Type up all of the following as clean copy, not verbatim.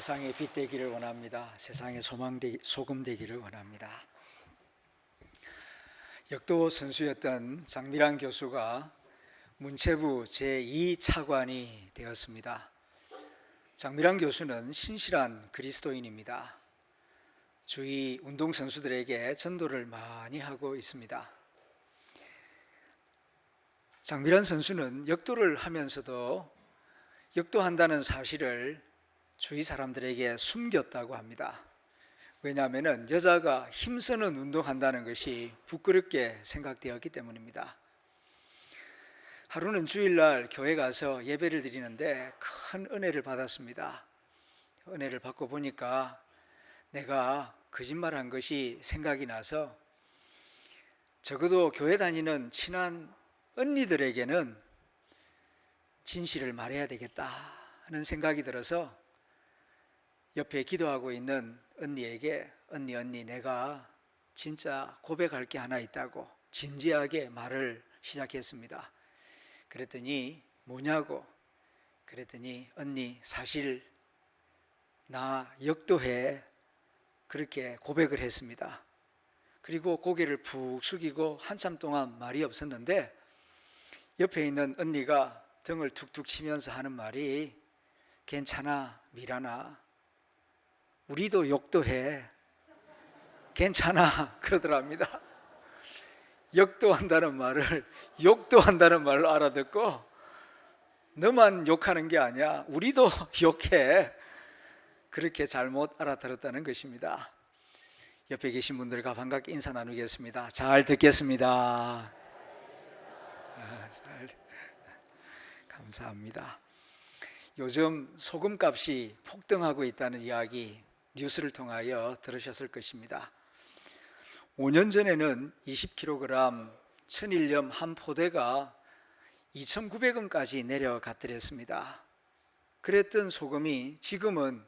세상의 빛 되기를 원합니다. 세상의 소금 되기를 원합니다. 역도 선수였던 장미란 교수가 문체부 제2차관이 되었습니다. 장미란 교수는 신실한 그리스도인입니다. 주위 운동선수들에게 전도를 많이 하고 있습니다. 장미란 선수는 역도를 하면서도 역도한다는 사실을 주위 사람들에게 숨겼다고 합니다. 왜냐하면 여자가 힘쓰는 운동한다는 것이 부끄럽게 생각되었기 때문입니다. 하루는 주일날 교회 가서 예배를 드리는데 큰 은혜를 받았습니다. 은혜를 받고 보니까 내가 거짓말한 것이 생각이 나서 적어도 교회 다니는 친한 언니들에게는 진실을 말해야 되겠다 하는 생각이 들어서 옆에 기도하고 있는 언니에게 언니 내가 진짜 고백할 게 하나 있다고 진지하게 말을 시작했습니다. 그랬더니 뭐냐고 그랬더니 언니 사실 나 역도해 그렇게 고백을 했습니다. 그리고 고개를 푹 숙이고 한참 동안 말이 없었는데 옆에 있는 언니가 등을 툭툭 치면서 하는 말이 괜찮아 미란아 우리도 역도해 괜찮아 그러더랍니다. 역도한다는 말을 욕도한다는 말로 알아듣고 너만 욕하는 게 아니야 우리도 욕해 그렇게 잘못 알아들었다는 것입니다. 옆에 계신 분들과 반갑게 인사 나누겠습니다. 잘 듣겠습니다. 감사합니다. 요즘 소금값이 폭등하고 있다는 이야기 뉴스를 통하여 들으셨을 것입니다. 5년 전에는 20kg 천일염 한 포대가 2,900원까지 내려갔더랬습니다. 그랬던 소금이 지금은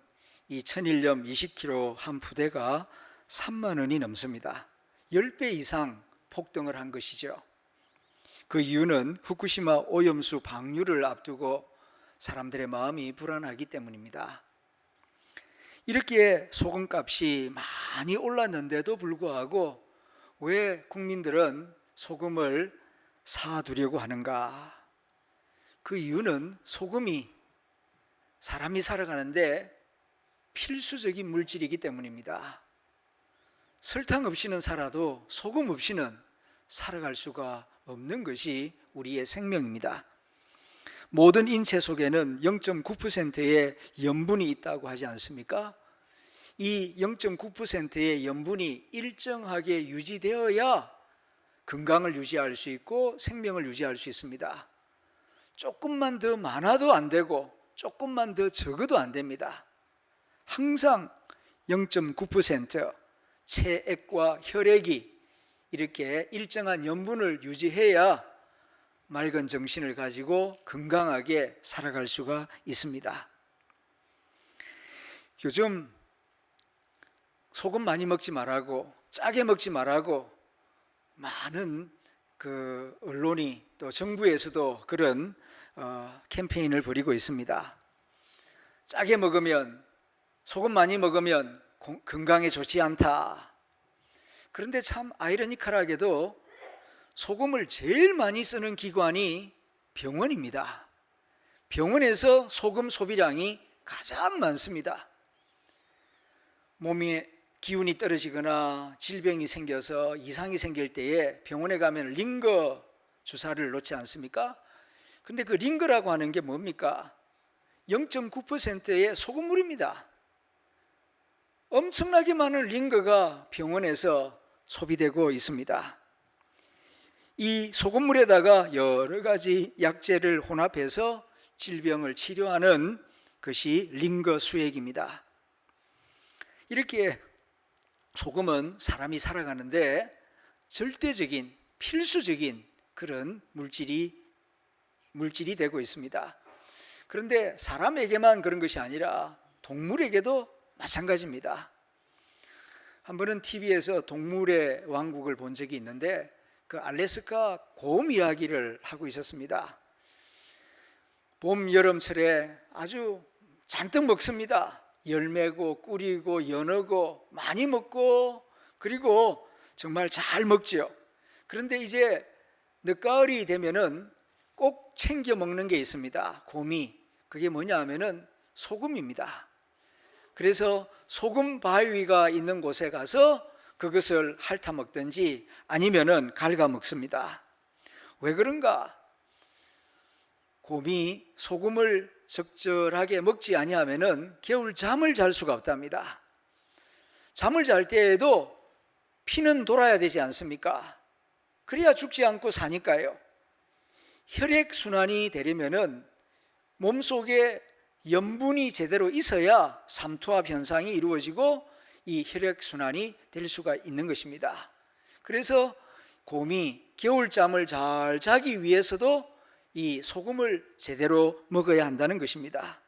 이 천일염 20kg 한 푸대가 3만 원이 넘습니다. 10배 이상 폭등을 한 것이죠. 그 이유는 후쿠시마 오염수 방류를 앞두고 사람들의 마음이 불안하기 때문입니다. 이렇게 소금값이 많이 올랐는데도 불구하고 왜 국민들은 소금을 사두려고 하는가? 그 이유는 소금이 사람이 살아가는데 필수적인 물질이기 때문입니다. 설탕 없이는 살아도 소금 없이는 살아갈 수가 없는 것이 우리의 생명입니다. 모든 인체 속에는 0.9%의 염분이 있다고 하지 않습니까? 이 0.9%의 염분이 일정하게 유지되어야 건강을 유지할 수 있고 생명을 유지할 수 있습니다. 조금만 더 많아도 안 되고 조금만 더 적어도 안 됩니다. 항상 0.9% 체액과 혈액이 이렇게 일정한 염분을 유지해야 맑은 정신을 가지고 건강하게 살아갈 수가 있습니다. 요즘 소금 많이 먹지 말라고 짜게 먹지 말라고 많은 언론이 또 정부에서도 그런 캠페인을 벌이고 있습니다. 짜게 먹으면 소금 많이 먹으면 건강에 좋지 않다. 그런데 참 아이러니컬하게도 소금을 제일 많이 쓰는 기관이 병원입니다. 병원에서 소금 소비량이 가장 많습니다. 몸에 기운이 떨어지거나 질병이 생겨서 이상이 생길 때에 병원에 가면 링거 주사를 놓지 않습니까? 근데 그 링거라고 하는 게 뭡니까? 0.9%의 소금물입니다. 엄청나게 많은 링거가 병원에서 소비되고 있습니다. 이 소금물에다가 여러 가지 약재를 혼합해서 질병을 치료하는 것이 링거 수액입니다. 이렇게 소금은 사람이 살아가는데 절대적인 필수적인 그런 물질이 되고 있습니다. 그런데 사람에게만 그런 것이 아니라 동물에게도 마찬가지입니다. 한 번은 TV에서 동물의 왕국을 본 적이 있는데 그 알래스카 곰 이야기를 하고 있었습니다. 봄, 여름철에 아주 잔뜩 먹습니다. 열매고 꿀이고 연어고 많이 먹고 그리고 정말 잘 먹죠. 그런데 이제 늦가을이 되면은 꼭 챙겨 먹는 게 있습니다. 곰이. 그게 뭐냐 하면은 소금입니다. 그래서 소금 바위가 있는 곳에 가서 그것을 핥아 먹든지 아니면은 갉아 먹습니다. 왜 그런가? 곰이 소금을 적절하게 먹지 아니하면은 겨울 잠을 잘 수가 없답니다. 잠을 잘 때에도 피는 돌아야 되지 않습니까? 그래야 죽지 않고 사니까요. 혈액순환이 되려면은 몸속에 염분이 제대로 있어야 삼투압 현상이 이루어지고 이 혈액순환이 될 수가 있는 것입니다. 그래서 곰이 겨울잠을 잘 자기 위해서도 이 소금을 제대로 먹어야 한다는 것입니다.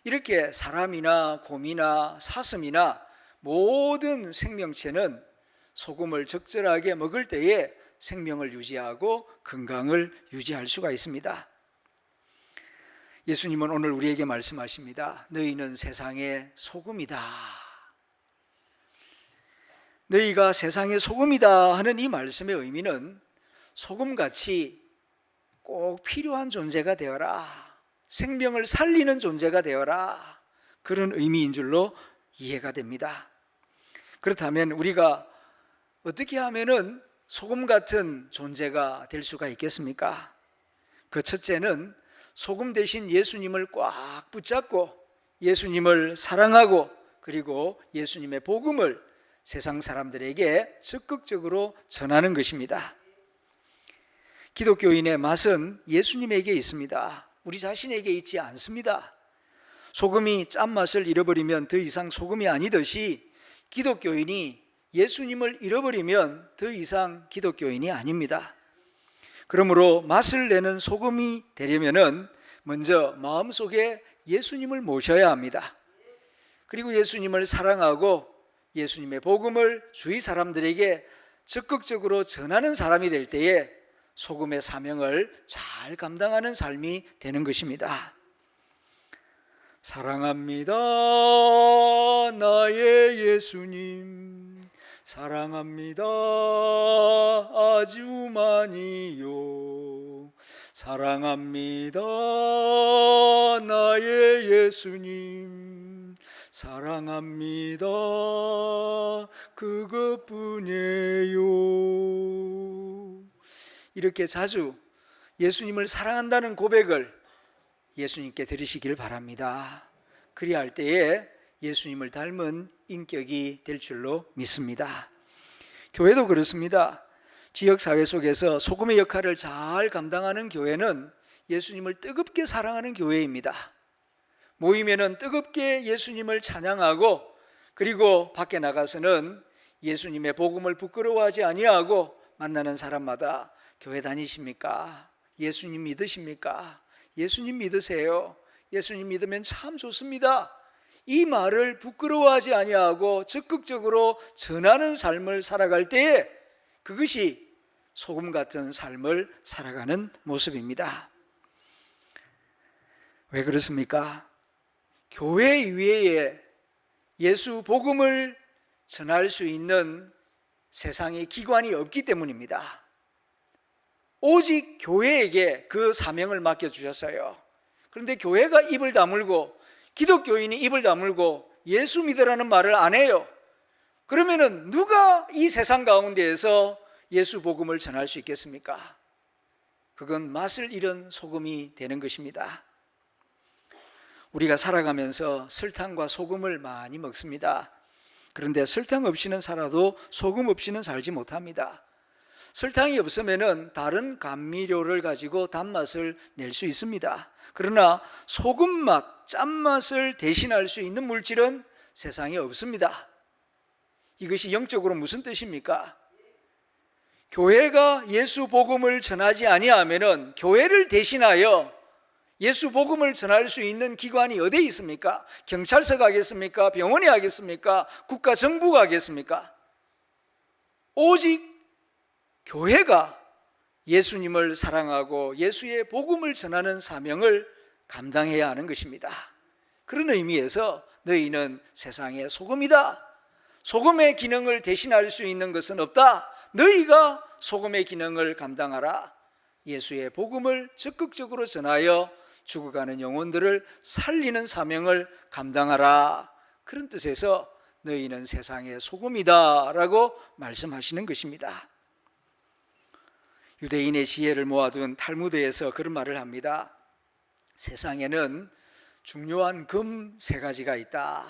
이렇게 사람이나 곰이나 사슴이나 모든 생명체는 소금을 적절하게 먹을 때에 생명을 유지하고 건강을 유지할 수가 있습니다. 예수님은 오늘 우리에게 말씀하십니다. 너희는 세상의 소금이다. 너희가 세상의 소금이다 하는 이 말씀의 의미는 소금같이 꼭 필요한 존재가 되어라. 생명을 살리는 존재가 되어라. 그런 의미인 줄로 이해가 됩니다. 그렇다면 우리가 어떻게 하면은 소금 같은 존재가 될 수가 있겠습니까? 그 첫째는 소금 대신 예수님을 꽉 붙잡고 예수님을 사랑하고 그리고 예수님의 복음을 세상 사람들에게 적극적으로 전하는 것입니다. 기독교인의 맛은 예수님에게 있습니다. 우리 자신에게 있지 않습니다. 소금이 짠맛을 잃어버리면 더 이상 소금이 아니듯이 기독교인이 예수님을 잃어버리면 더 이상 기독교인이 아닙니다. 그러므로 맛을 내는 소금이 되려면은 먼저 마음속에 예수님을 모셔야 합니다. 그리고 예수님을 사랑하고 예수님의 복음을 주위 사람들에게 적극적으로 전하는 사람이 될 때에 소금의 사명을 잘 감당하는 삶이 되는 것입니다. 사랑합니다 나의 예수님, 사랑합니다 아주 많이요, 사랑합니다 나의 예수님, 사랑합니다 그것뿐이에요. 이렇게 자주 예수님을 사랑한다는 고백을 예수님께 드리시길 바랍니다. 그리할 때에 예수님을 닮은 인격이 될 줄로 믿습니다. 교회도 그렇습니다. 지역사회 속에서 소금의 역할을 잘 감당하는 교회는 예수님을 뜨겁게 사랑하는 교회입니다. 모임에는 뜨겁게 예수님을 찬양하고 그리고 밖에 나가서는 예수님의 복음을 부끄러워하지 아니하고 만나는 사람마다 교회 다니십니까? 예수님 믿으십니까? 예수님 믿으세요. 예수님 믿으면 참 좋습니다. 이 말을 부끄러워하지 아니하고 적극적으로 전하는 삶을 살아갈 때에 그것이 소금 같은 삶을 살아가는 모습입니다. 왜 그렇습니까? 교회 이외에 예수 복음을 전할 수 있는 세상의 기관이 없기 때문입니다. 오직 교회에게 그 사명을 맡겨주셨어요. 그런데 교회가 입을 다물고 기독교인이 입을 다물고 예수 믿으라는 말을 안 해요. 그러면은 누가 이 세상 가운데에서 예수 복음을 전할 수 있겠습니까? 그건 맛을 잃은 소금이 되는 것입니다. 우리가 살아가면서 설탕과 소금을 많이 먹습니다. 그런데 설탕 없이는 살아도 소금 없이는 살지 못합니다. 설탕이 없으면은 다른 감미료를 가지고 단맛을 낼 수 있습니다. 그러나 소금맛, 짠맛을 대신할 수 있는 물질은 세상에 없습니다. 이것이 영적으로 무슨 뜻입니까? 교회가 예수 복음을 전하지 아니하면은 교회를 대신하여 예수 복음을 전할 수 있는 기관이 어디에 있습니까? 경찰서가 하겠습니까? 병원이 하겠습니까? 국가 정부가 하겠습니까? 오직 교회가 예수님을 사랑하고 예수의 복음을 전하는 사명을 감당해야 하는 것입니다. 그런 의미에서 너희는 세상의 소금이다. 소금의 기능을 대신할 수 있는 것은 없다. 너희가 소금의 기능을 감당하라. 예수의 복음을 적극적으로 전하여 죽어가는 영혼들을 살리는 사명을 감당하라. 그런 뜻에서 너희는 세상의 소금이다 라고 말씀하시는 것입니다. 유대인의 지혜를 모아둔 탈무드에서 그런 말을 합니다. 세상에는 중요한 금 3가지가 있다.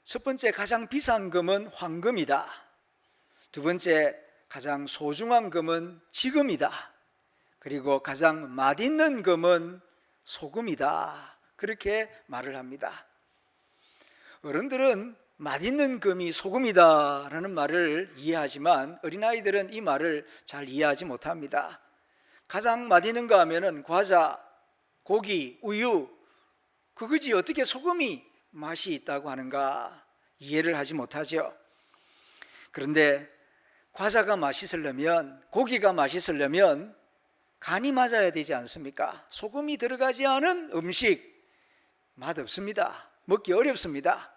첫 번째, 가장 비싼 금은 황금이다. 두 번째, 가장 소중한 금은 지금이다. 그리고 가장 맛있는 금은 소금이다. 그렇게 말을 합니다. 어른들은 맛있는 금이 소금이다 라는 말을 이해하지만 어린아이들은 이 말을 잘 이해하지 못합니다. 가장 맛있는 거 하면은 과자, 고기, 우유, 그거지 어떻게 소금이 맛이 있다고 하는가 이해를 하지 못하죠. 그런데 과자가 맛있으려면, 고기가 맛있으려면 간이 맞아야 되지 않습니까? 소금이 들어가지 않은 음식 맛없습니다. 먹기 어렵습니다.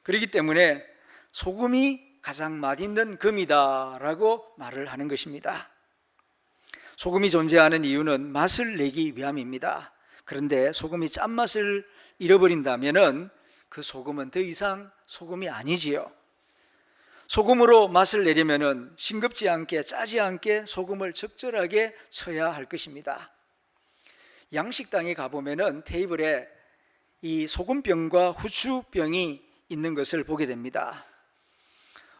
그렇기 때문에 소금이 가장 맛있는 금이다 라고 말을 하는 것입니다. 소금이 존재하는 이유는 맛을 내기 위함입니다. 그런데 소금이 짠맛을 잃어버린다면 그 소금은 더 이상 소금이 아니지요. 소금으로 맛을 내려면 싱겁지 않게 짜지 않게 소금을 적절하게 쳐야 할 것입니다. 양식당에 가보면 테이블에 이 소금병과 후추병이 있는 것을 보게 됩니다.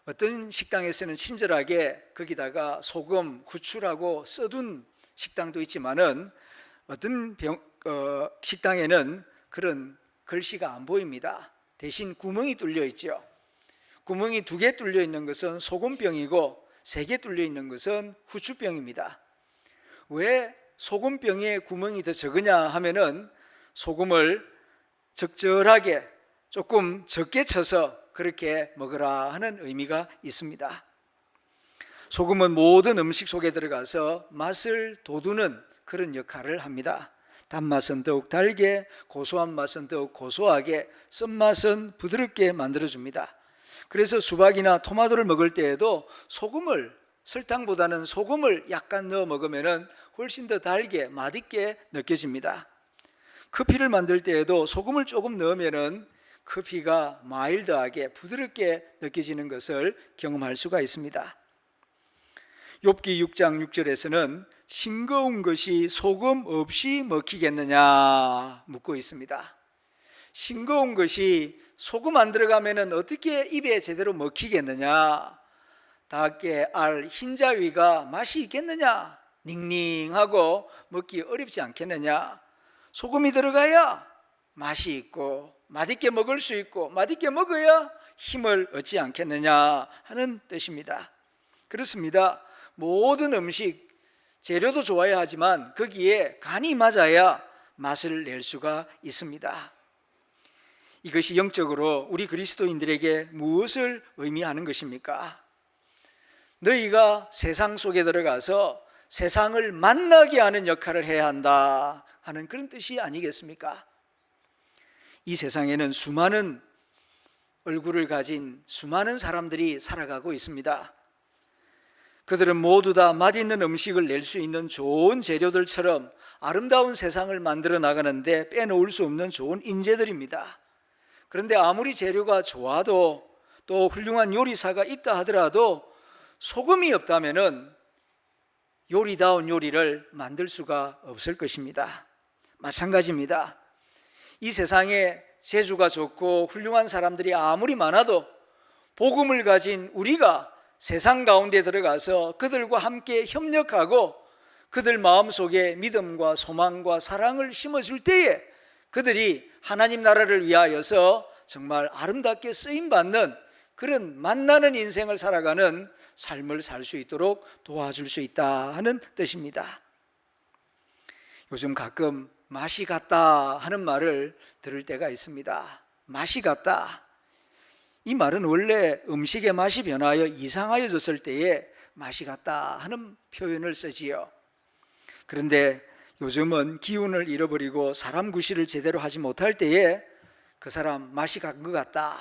어떤 식당에서는 친절하게 거기다가 소금, 후추라고 써둔 식당도 있지만은 어떤 식당에는 그런 글씨가 안 보입니다. 대신 구멍이 뚫려 있죠. 구멍이 2개 뚫려 있는 것은 소금병이고 3개 뚫려 있는 것은 후추병입니다. 왜 소금병에 구멍이 더 적으냐 하면은 소금을 적절하게 조금 적게 쳐서 그렇게 먹으라 하는 의미가 있습니다. 소금은 모든 음식 속에 들어가서 맛을 돋우는 그런 역할을 합니다. 단맛은 더욱 달게, 고소한 맛은 더욱 고소하게, 쓴맛은 부드럽게 만들어줍니다. 그래서 수박이나 토마토를 먹을 때에도 소금을, 설탕보다는 소금을 약간 넣어 먹으면 훨씬 더 달게, 맛있게 느껴집니다. 커피를 만들 때에도 소금을 조금 넣으면 커피가 마일드하게 부드럽게 느껴지는 것을 경험할 수가 있습니다. 욥기 6장 6절에서는 싱거운 것이 소금 없이 먹히겠느냐 묻고 있습니다. 싱거운 것이 소금 안 들어가면 어떻게 입에 제대로 먹히겠느냐, 닭의 알 흰자위가 맛이 있겠느냐, 닝닝하고 먹기 어렵지 않겠느냐, 소금이 들어가야 맛이 있고 맛있게 먹을 수 있고 맛있게 먹어야 힘을 얻지 않겠느냐 하는 뜻입니다. 그렇습니다. 모든 음식 재료도 좋아야 하지만 거기에 간이 맞아야 맛을 낼 수가 있습니다. 이것이 영적으로 우리 그리스도인들에게 무엇을 의미하는 것입니까? 너희가 세상 속에 들어가서 세상을 만나게 하는 역할을 해야 한다 하는 그런 뜻이 아니겠습니까? 이 세상에는 수많은 얼굴을 가진 수많은 사람들이 살아가고 있습니다. 그들은 모두 다 맛있는 음식을 낼 수 있는 좋은 재료들처럼 아름다운 세상을 만들어 나가는데 빼놓을 수 없는 좋은 인재들입니다. 그런데 아무리 재료가 좋아도 또 훌륭한 요리사가 있다 하더라도 소금이 없다면 요리다운 요리를 만들 수가 없을 것입니다. 마찬가지입니다. 이 세상에 재주가 좋고 훌륭한 사람들이 아무리 많아도 복음을 가진 우리가 세상 가운데 들어가서 그들과 함께 협력하고 그들 마음속에 믿음과 소망과 사랑을 심어줄 때에 그들이 하나님 나라를 위하여서 정말 아름답게 쓰임받는 그런 만나는 인생을 살아가는 삶을 살 수 있도록 도와줄 수 있다 하는 뜻입니다. 요즘 가끔 맛이 갔다 하는 말을 들을 때가 있습니다. 맛이 갔다. 이 말은 원래 음식의 맛이 변하여 이상하여졌을 때에 맛이 갔다 하는 표현을 쓰지요. 그런데 요즘은 기운을 잃어버리고 사람 구실을 제대로 하지 못할 때에 그 사람 맛이 간 것 같다,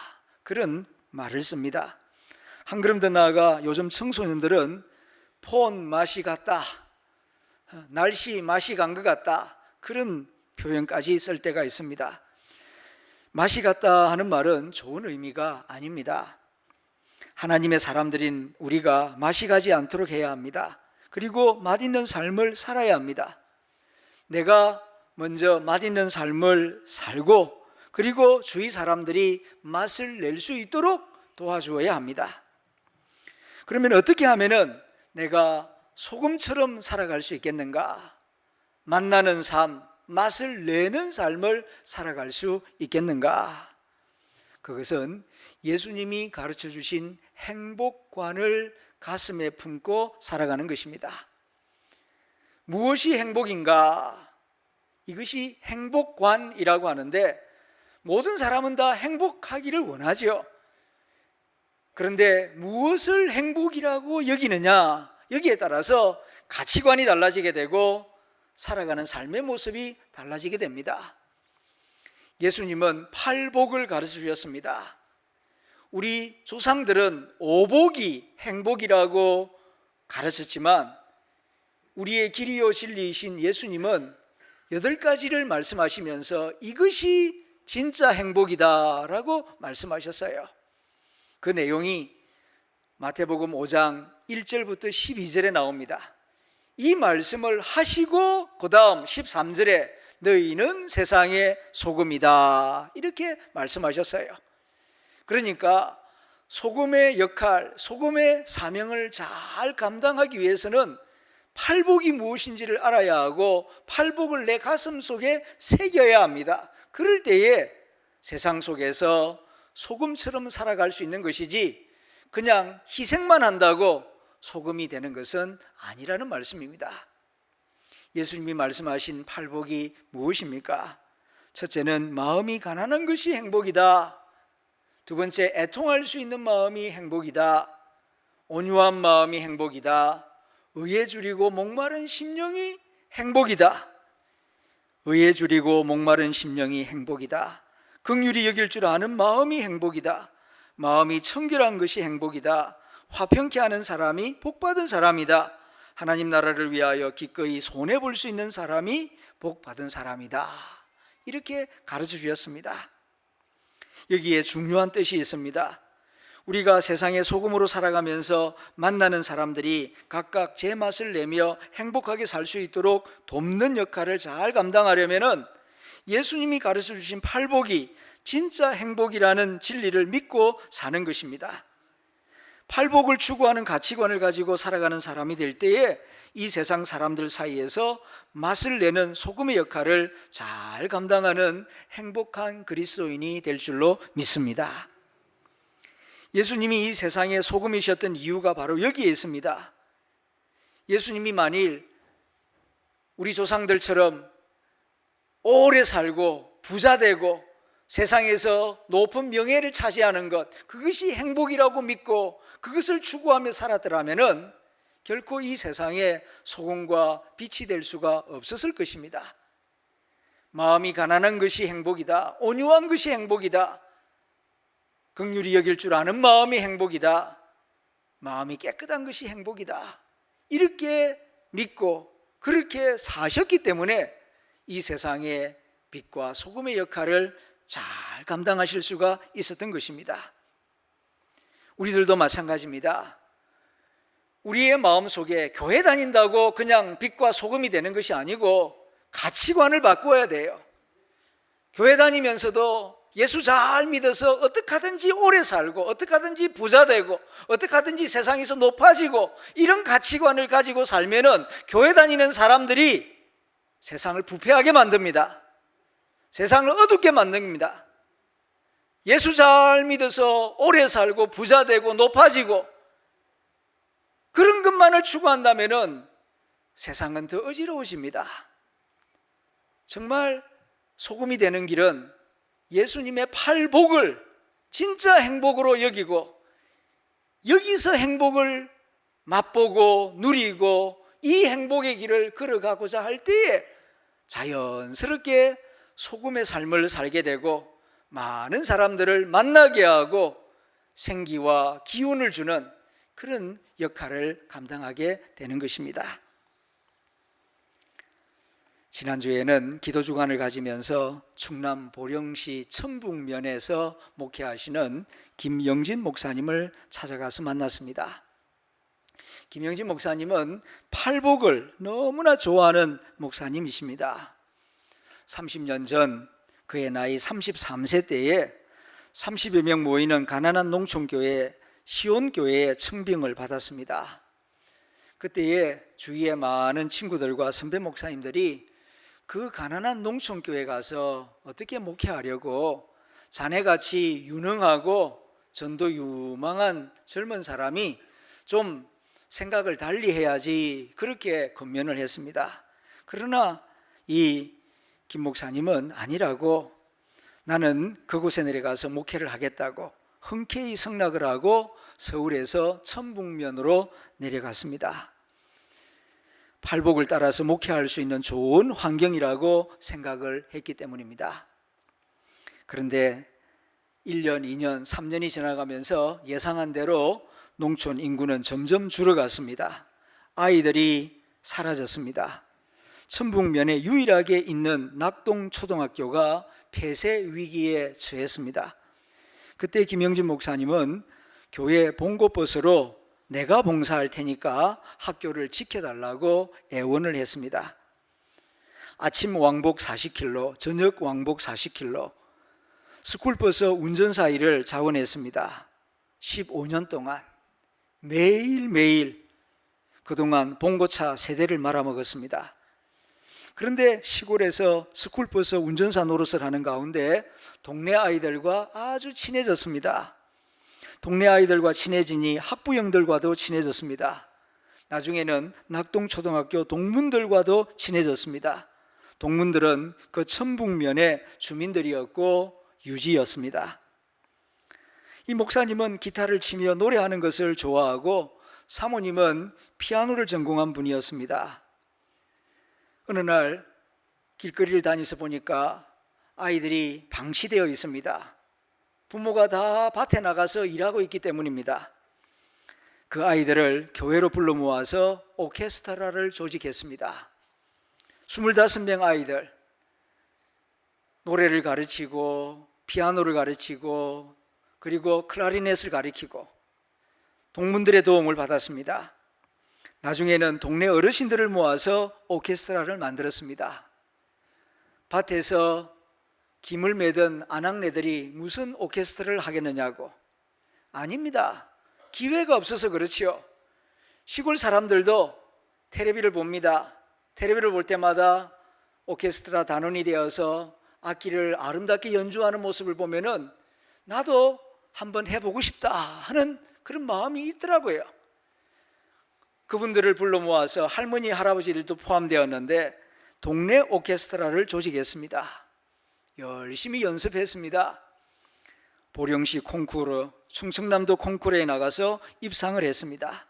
그런 말을 씁니다. 한 걸음 더 나아가 요즘 청소년들은 폰 맛이 갔다, 날씨 맛이 간 것 같다, 그런 표현까지 쓸 때가 있습니다. 맛이 갔다 하는 말은 좋은 의미가 아닙니다. 하나님의 사람들인 우리가 맛이 가지 않도록 해야 합니다. 그리고 맛있는 삶을 살아야 합니다. 내가 먼저 맛있는 삶을 살고, 그리고 주위 사람들이 맛을 낼 수 있도록 도와주어야 합니다. 그러면 어떻게 하면은 내가 소금처럼 살아갈 수 있겠는가? 맛나는 삶, 맛을 내는 삶을 살아갈 수 있겠는가? 그것은 예수님이 가르쳐 주신 행복관을 가슴에 품고 살아가는 것입니다. 무엇이 행복인가? 이것이 행복관이라고 하는데, 모든 사람은 다 행복하기를 원하죠. 그런데 무엇을 행복이라고 여기느냐, 여기에 따라서 가치관이 달라지게 되고 살아가는 삶의 모습이 달라지게 됩니다. 예수님은 팔복을 가르쳐 주셨습니다. 우리 조상들은 오복이 행복이라고 가르쳤지만, 우리의 길이요 진리이신 예수님은 8가지를 말씀하시면서 이것이 진짜 행복이다라고 말씀하셨어요. 그 내용이 마태복음 5장 1절부터 12절에 나옵니다. 이 말씀을 하시고 그 다음 13절에 너희는 세상의 소금이다, 이렇게 말씀하셨어요. 그러니까 소금의 역할, 소금의 사명을 잘 감당하기 위해서는 팔복이 무엇인지를 알아야 하고, 팔복을 내 가슴 속에 새겨야 합니다. 그럴 때에 세상 속에서 소금처럼 살아갈 수 있는 것이지, 그냥 희생만 한다고 소금이 되는 것은 아니라는 말씀입니다. 예수님이 말씀하신 팔복이 무엇입니까? 첫째는 마음이 가난한 것이 행복이다. 두 번째, 애통할 수 있는 마음이 행복이다. 온유한 마음이 행복이다. 의에 줄이고 목마른 심령이 행복이다. 의에 줄이고 목마른 심령이 행복이다. 긍휼히 여길 줄 아는 마음이 행복이다. 마음이 청결한 것이 행복이다. 화평케 하는 사람이 복받은 사람이다. 하나님 나라를 위하여 기꺼이 손해볼 수 있는 사람이 복받은 사람이다. 이렇게 가르쳐 주셨습니다. 여기에 중요한 뜻이 있습니다. 우리가 세상의 소금으로 살아가면서 만나는 사람들이 각각 제 맛을 내며 행복하게 살 수 있도록 돕는 역할을 잘 감당하려면 예수님이 가르쳐 주신 팔복이 진짜 행복이라는 진리를 믿고 사는 것입니다. 팔복을 추구하는 가치관을 가지고 살아가는 사람이 될 때에 이 세상 사람들 사이에서 맛을 내는 소금의 역할을 잘 감당하는 행복한 그리스도인이 될 줄로 믿습니다. 예수님이 이 세상의 소금이셨던 이유가 바로 여기에 있습니다. 예수님이 만일 우리 조상들처럼 오래 살고 부자 되고 세상에서 높은 명예를 차지하는 것, 그것이 행복이라고 믿고 그것을 추구하며 살았더라면 결코 이 세상에 소금과 빛이 될 수가 없었을 것입니다. 마음이 가난한 것이 행복이다. 온유한 것이 행복이다. 긍휼히 여길 줄 아는 마음이 행복이다. 마음이 깨끗한 것이 행복이다. 이렇게 믿고 그렇게 사셨기 때문에 이 세상의 빛과 소금의 역할을 잘 감당하실 수가 있었던 것입니다. 우리들도 마찬가지입니다. 우리의 마음속에 교회 다닌다고 그냥 빛과 소금이 되는 것이 아니고 가치관을 바꾸어야 돼요. 교회 다니면서도 예수 잘 믿어서 어떻게 하든지 오래 살고 어떻게 하든지 부자 되고 어떻게 하든지 세상에서 높아지고 이런 가치관을 가지고 살면은 교회 다니는 사람들이 세상을 부패하게 만듭니다. 세상을 어둡게 만듭니다. 예수 잘 믿어서 오래 살고 부자 되고 높아지고 그런 것만을 추구한다면은 세상은 더 어지러워집니다. 정말 소금이 되는 길은 예수님의 팔복을 진짜 행복으로 여기고 여기서 행복을 맛보고 누리고 이 행복의 길을 걸어가고자 할 때에 자연스럽게 소금의 삶을 살게 되고 많은 사람들을 만나게 하고 생기와 기운을 주는 그런 역할을 감당하게 되는 것입니다. 지난주에는 기도주간을 가지면서 충남 보령시 천북면에서 목회하시는 김영진 목사님을 찾아가서 만났습니다. 김영진 목사님은 팔복을 너무나 좋아하는 목사님이십니다. 30년 전 그의 나이 33세 때에 30여 명 모이는 가난한 농촌교회 시온교회에 청빙을 받았습니다. 그때에 주위에 많은 친구들과 선배 목사님들이 그 가난한 농촌교회 가서 어떻게 목회하려고, 자네같이 유능하고 전도 유망한 젊은 사람이 좀 생각을 달리 해야지, 그렇게 권면을 했습니다. 그러나 이 김 목사님은 아니라고, 나는 그곳에 내려가서 목회를 하겠다고 흔쾌히 승낙을 하고 서울에서 천북면으로 내려갔습니다. 팔복을 따라서 목회할 수 있는 좋은 환경이라고 생각을 했기 때문입니다. 그런데 1년, 2년, 3년이 지나가면서 예상한 대로 농촌 인구는 점점 줄어갔습니다. 아이들이 사라졌습니다. 천북면에 유일하게 있는 낙동초등학교가 폐쇄 위기에 처했습니다. 그때 김영진 목사님은 교회 봉고버스로 내가 봉사할 테니까 학교를 지켜달라고 애원을 했습니다. 아침 왕복 40km, 저녁 왕복 40km, 스쿨버스 운전사 일을 자원했습니다. 15년 동안 매일매일 그동안 봉고차 세대를 말아먹었습니다. 그런데 시골에서 스쿨버스 운전사 노릇을 하는 가운데 동네 아이들과 아주 친해졌습니다. 동네 아이들과 친해지니 학부형들과도 친해졌습니다. 나중에는 낙동초등학교 동문들과도 친해졌습니다. 동문들은 그 천북면의 주민들이었고 유지였습니다. 이 목사님은 기타를 치며 노래하는 것을 좋아하고 사모님은 피아노를 전공한 분이었습니다. 어느 날 길거리를 다니서 보니까 아이들이 방치되어 있습니다. 부모가 다 밭에 나가서 일하고 있기 때문입니다. 그 아이들을 교회로 불러 모아서 오케스트라를 조직했습니다. 25명 아이들, 노래를 가르치고 피아노를 가르치고 그리고 클라리넷을 가르치고 동문들의 도움을 받았습니다. 나중에는 동네 어르신들을 모아서 오케스트라를 만들었습니다. 밭에서 김을 매던 아낙네들이 무슨 오케스트라를 하겠느냐고. 아닙니다. 기회가 없어서 그렇지요. 시골 사람들도 텔레비를 봅니다. 텔레비를 볼 때마다 오케스트라 단원이 되어서 악기를 아름답게 연주하는 모습을 보면은 나도 한번 해보고 싶다 하는 그런 마음이 있더라고요. 그분들을 불러 모아서 할머니, 할아버지들도 포함되었는데 동네 오케스트라를 조직했습니다. 열심히 연습했습니다. 보령시 콩쿠르, 충청남도 콩쿠르에 나가서 입상을 했습니다.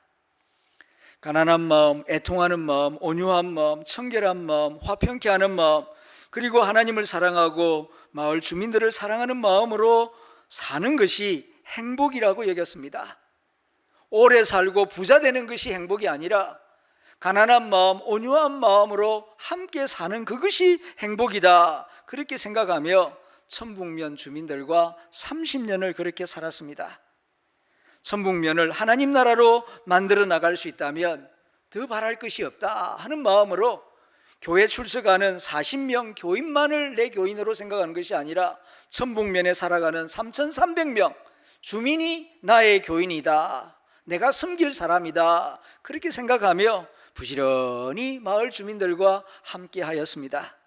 가난한 마음, 애통하는 마음, 온유한 마음, 청결한 마음, 화평케 하는 마음, 그리고 하나님을 사랑하고 마을 주민들을 사랑하는 마음으로 사는 것이 행복이라고 여겼습니다. 오래 살고 부자 되는 것이 행복이 아니라 가난한 마음, 온유한 마음으로 함께 사는 그것이 행복이다, 그렇게 생각하며 천북면 주민들과 30년을 그렇게 살았습니다. 천북면을 하나님 나라로 만들어 나갈 수 있다면 더 바랄 것이 없다 하는 마음으로 교회 출석하는 40명 교인만을 내 교인으로 생각하는 것이 아니라 천북면에 살아가는 3,300명 주민이 나의 교인이다, 내가 섬길 사람이다, 그렇게 생각하며 부지런히 마을 주민들과 함께 하였습니다.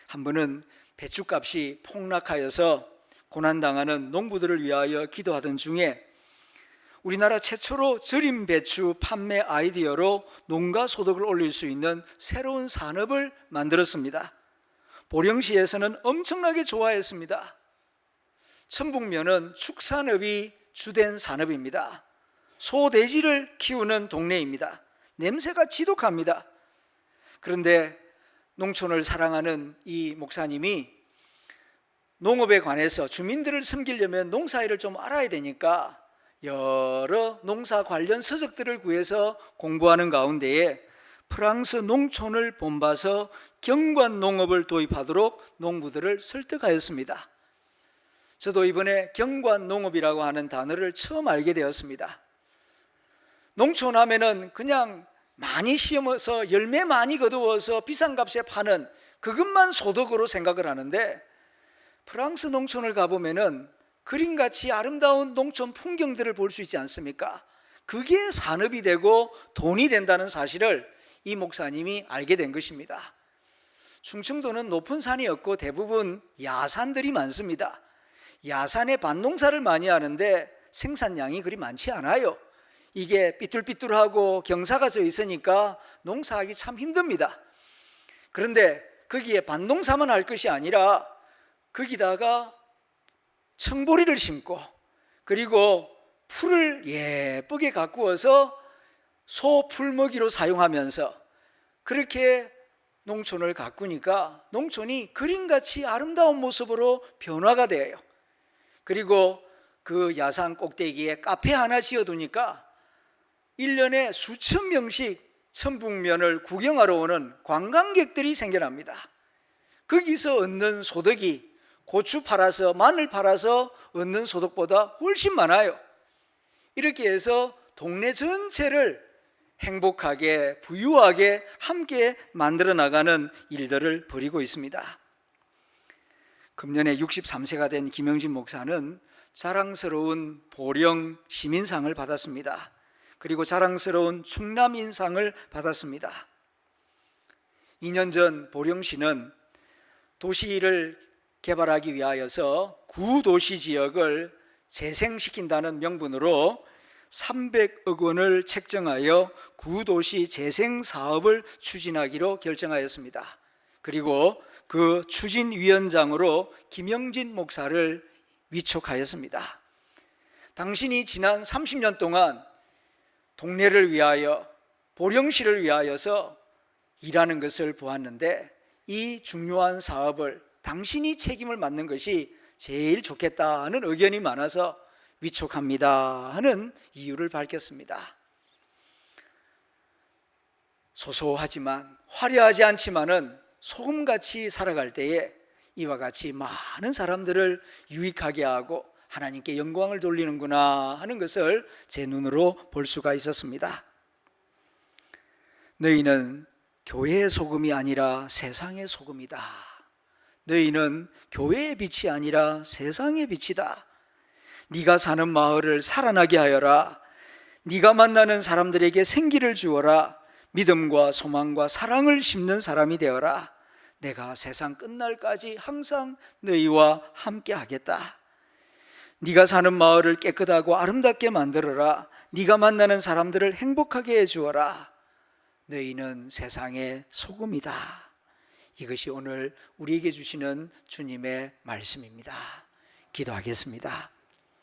한 번은 배추값이 폭락하여서 고난당하는 농부들을 위하여 기도하던 중에 우리나라 최초로 절임 배추 판매 아이디어로 농가 소득을 올릴 수 있는 새로운 산업을 만들었습니다. 보령시에서는 엄청나게 좋아했습니다. 천북면은 축산업이 주된 산업입니다. 소돼지를 키우는 동네입니다. 냄새가 지독합니다. 그런데 농촌을 사랑하는 이 목사님이 농업에 관해서 주민들을 섬기려면 농사일을 좀 알아야 되니까 여러 농사 관련 서적들을 구해서 공부하는 가운데에 프랑스 농촌을 본받아서 경관 농업을 도입하도록 농부들을 설득하였습니다. 저도 이번에 경관 농업이라고 하는 단어를 처음 알게 되었습니다. 농촌 하면은 그냥 많이 심어서 열매 많이 거두어서 비싼 값에 파는 그것만 소득으로 생각을 하는데, 프랑스 농촌을 가보면은 그림같이 아름다운 농촌 풍경들을 볼 수 있지 않습니까? 그게 산업이 되고 돈이 된다는 사실을 이 목사님이 알게 된 것입니다. 충청도는 높은 산이 없고 대부분 야산들이 많습니다. 야산에 밭농사를 많이 하는데 생산량이 그리 많지 않아요. 이게 삐뚤삐뚤하고 경사가 져 있으니까 농사하기 참 힘듭니다. 그런데 거기에 밭농사만 할 것이 아니라 거기다가 청보리를 심고, 그리고 풀을 예쁘게 가꾸어서 소 풀먹이로 사용하면서 그렇게 농촌을 가꾸니까 농촌이 그림같이 아름다운 모습으로 변화가 돼요. 그리고 그 야산 꼭대기에 카페 하나 지어두니까 1년에 수천 명씩 천북면을 구경하러 오는 관광객들이 생겨납니다. 거기서 얻는 소득이 고추 팔아서 마늘 팔아서 얻는 소득보다 훨씬 많아요. 이렇게 해서 동네 전체를 행복하게 부유하게 함께 만들어 나가는 일들을 벌이고 있습니다. 금년에 63세가 된 김영진 목사는 자랑스러운 보령 시민상을 받았습니다. 그리고 자랑스러운 충남인상을 받았습니다. 2년 전 보령시는 도시를 개발하기 위하여서 구도시 지역을 재생시킨다는 명분으로 300억 원을 책정하여 구도시 재생사업을 추진하기로 결정하였습니다. 그리고 그 추진위원장으로 김영진 목사를 위촉하였습니다. 당신이 지난 30년 동안 동네를 위하여, 보령시를 위하여서 일하는 것을 보았는데 이 중요한 사업을 당신이 책임을 맡는 것이 제일 좋겠다는 의견이 많아서 위촉합니다 하는 이유를 밝혔습니다. 소소하지만 화려하지 않지만은 소금같이 살아갈 때에 이와 같이 많은 사람들을 유익하게 하고 하나님께 영광을 돌리는구나 하는 것을 제 눈으로 볼 수가 있었습니다. 너희는 교회의 소금이 아니라 세상의 소금이다. 너희는 교회의 빛이 아니라 세상의 빛이다. 네가 사는 마을을 살아나게 하여라. 네가 만나는 사람들에게 생기를 주어라. 믿음과 소망과 사랑을 심는 사람이 되어라. 내가 세상 끝날까지 항상 너희와 함께 하겠다. 네가 사는 마을을 깨끗하고 아름답게 만들어라. 네가 만나는 사람들을 행복하게 해주어라. 너희는 세상의 소금이다. 이것이 오늘 우리에게 주시는 주님의 말씀입니다. 기도하겠습니다.